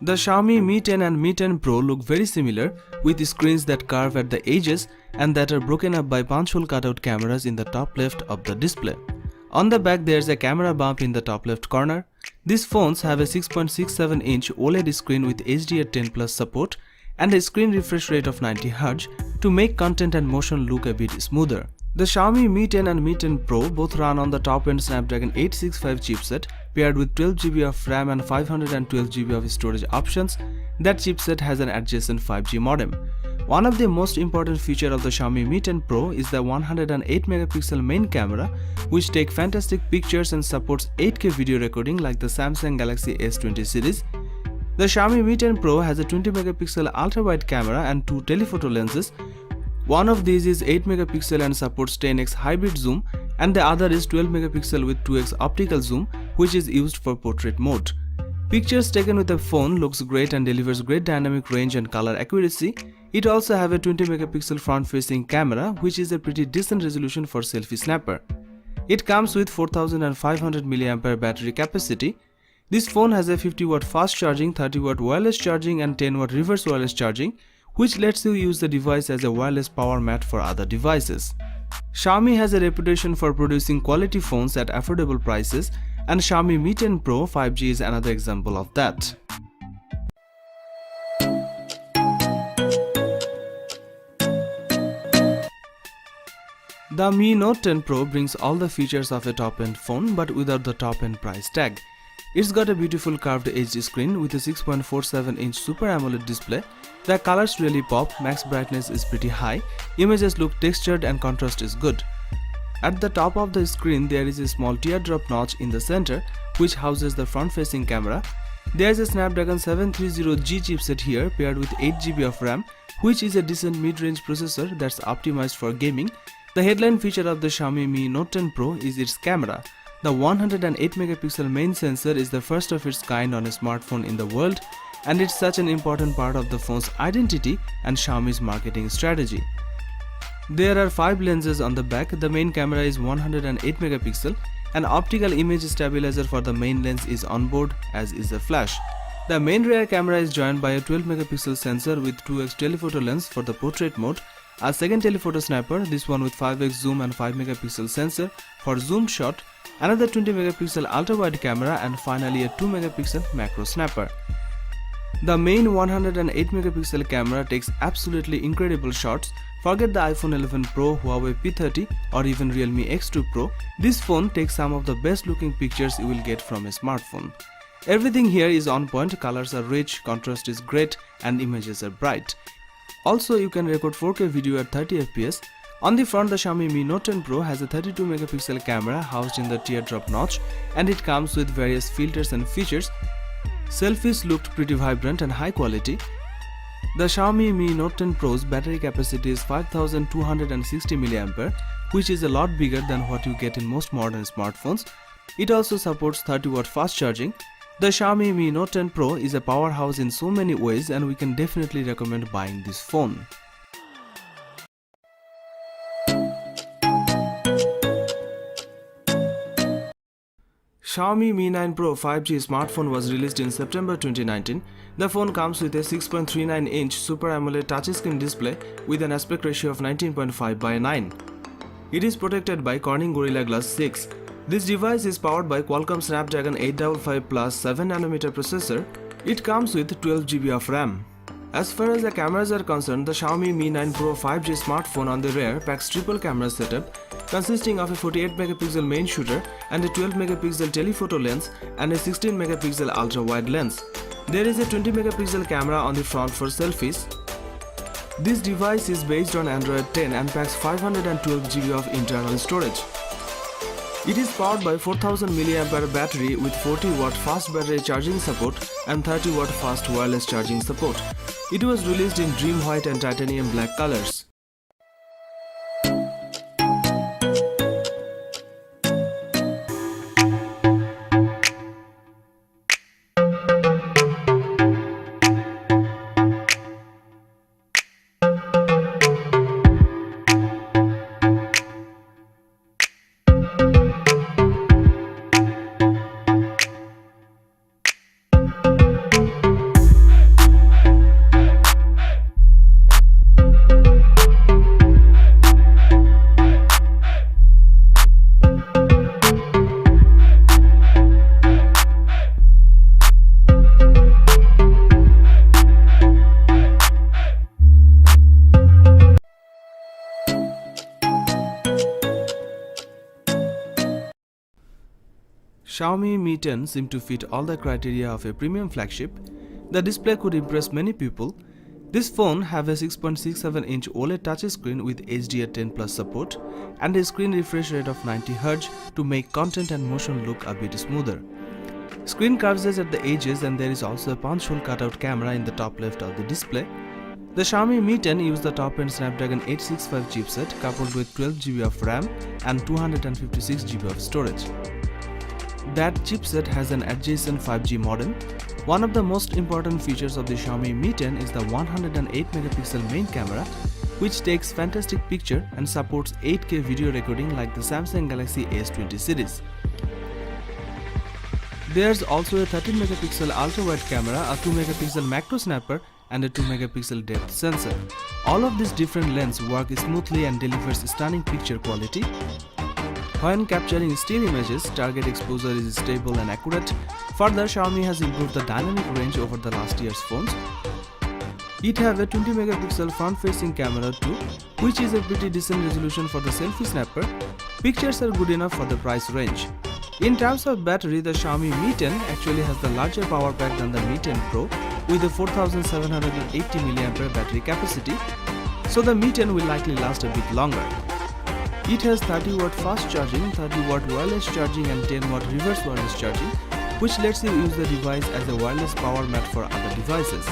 The Xiaomi Mi 10 and Mi 10 Pro look very similar, with screens that curve at the edges and that are broken up by punch-hole cutout cameras in the top left of the display. On the back there's a camera bump in the top left corner. These phones have a 6.67-inch OLED screen with HDR10+ support and a screen refresh rate of 90Hz to make content and motion look a bit smoother. The Xiaomi Mi 10 and Mi 10 Pro both run on the top-end Snapdragon 865 chipset paired with 12GB of RAM and 512GB of storage options. That chipset has an adjacent 5G modem. One of the most important features of the Xiaomi Mi 10 Pro is the 108MP main camera, which takes fantastic pictures and supports 8K video recording like the Samsung Galaxy S20 series. The Xiaomi Mi 10 Pro has a 20MP ultra-wide camera and two telephoto lenses. One of these is 8MP and supports 10x hybrid zoom, and the other is 12MP with 2x optical zoom, which is used for portrait mode. Pictures taken with the phone looks great and delivers great dynamic range and color accuracy. It also have a 20MP front-facing camera, which is a pretty decent resolution for selfie snapper. It comes with 4500 mAh battery capacity. This phone has a 50W fast charging, 30W wireless charging and 10W reverse wireless charging, which lets you use the device as a wireless power mat for other devices. Xiaomi has a reputation for producing quality phones at affordable prices, and Xiaomi Mi 10 Pro 5G is another example of that. The Mi Note 10 Pro brings all the features of a top-end phone but without the top-end price tag. It's got a beautiful curved edge screen with a 6.47-inch Super AMOLED display. The colors really pop, max brightness is pretty high, images look textured and contrast is good. At the top of the screen there is a small teardrop notch in the center which houses the front-facing camera. There is a Snapdragon 730G chipset here paired with 8GB of RAM, which is a decent mid-range processor that's optimized for gaming. The headline feature of the Xiaomi Mi Note 10 Pro is its camera. The 108MP main sensor is the first of its kind on a smartphone in the world, and it's such an important part of the phone's identity and Xiaomi's marketing strategy. There are 5 lenses on the back. The main camera is 108MP. An optical image stabilizer for the main lens is on board, as is a flash. The main rear camera is joined by a 12MP sensor with 2x telephoto lens for the portrait mode, a second telephoto snapper, this one with 5x zoom and 5MP sensor for zoom shot, another 20MP ultra-wide camera, and finally a 2MP macro snapper. The main 108MP camera takes absolutely incredible shots. Forget the iPhone 11 Pro, Huawei P30 or even Realme X2 Pro. This phone takes some of the best looking pictures you will get from a smartphone. Everything here is on point, colors are rich, contrast is great and images are bright. Also you can record 4K video at 30fps. On the front, the Xiaomi Mi Note 10 Pro has a 32MP camera housed in the teardrop notch, and it comes with various filters and features. Selfies looked pretty vibrant and high quality. The Xiaomi Mi Note 10 Pro's battery capacity is 5260 mAh, which is a lot bigger than what you get in most modern smartphones. It also supports 30W fast charging. The Xiaomi Mi Note 10 Pro is a powerhouse in so many ways, and we can definitely recommend buying this phone. Xiaomi Mi 9 Pro 5G smartphone was released in September 2019. The phone comes with a 6.39-inch Super AMOLED touchscreen display with an aspect ratio of 19.5:9. It is protected by Corning Gorilla Glass 6. This device is powered by Qualcomm Snapdragon 855 Plus 7nm processor. It comes with 12GB of RAM. As far as the cameras are concerned, the Xiaomi Mi 9 Pro 5G smartphone on the rear packs triple camera setup consisting of a 48MP main shooter and a 12MP telephoto lens and a 16MP ultra-wide lens. There is a 20MP camera on the front for selfies. This device is based on Android 10 and packs 512GB of internal storage. It is powered by 4000 mAh battery with 40W fast battery charging support and 30W fast wireless charging support. It was released in Dream White and Titanium Black colors. Xiaomi Mi 10 seemed to fit all the criteria of a premium flagship. The display could impress many people. This phone have a 6.67-inch OLED touchscreen with HDR10 Plus support and a screen refresh rate of 90 Hz to make content and motion look a bit smoother. Screen curves at the edges, and there is also a punch hole cutout camera in the top left of the display. The Xiaomi Mi 10 used the top-end Snapdragon 865 chipset coupled with 12GB of RAM and 256GB of storage. That chipset has an adjacent 5G modem. One of the most important features of the Xiaomi Mi 10 is the 108-megapixel main camera, which takes fantastic picture and supports 8K video recording like the Samsung Galaxy S20 series. There's also a 13-megapixel ultra-wide camera, a 2-megapixel macro snapper, and a 2-megapixel depth sensor. All of these different lenses work smoothly and delivers stunning picture quality. When capturing still images, target exposure is stable and accurate. Further, Xiaomi has improved the dynamic range over the last year's phones. It have a 20-megapixel front-facing camera too, which is a pretty decent resolution for the selfie snapper. Pictures are good enough for the price range. In terms of battery, the Xiaomi Mi 10 actually has the larger power pack than the Mi 10 Pro with a 4780 mAh battery capacity, so the Mi 10 will likely last a bit longer. It has 30-watt fast charging, 30-watt wireless charging and 10-watt reverse wireless charging, which lets you use the device as a wireless power mat for other devices.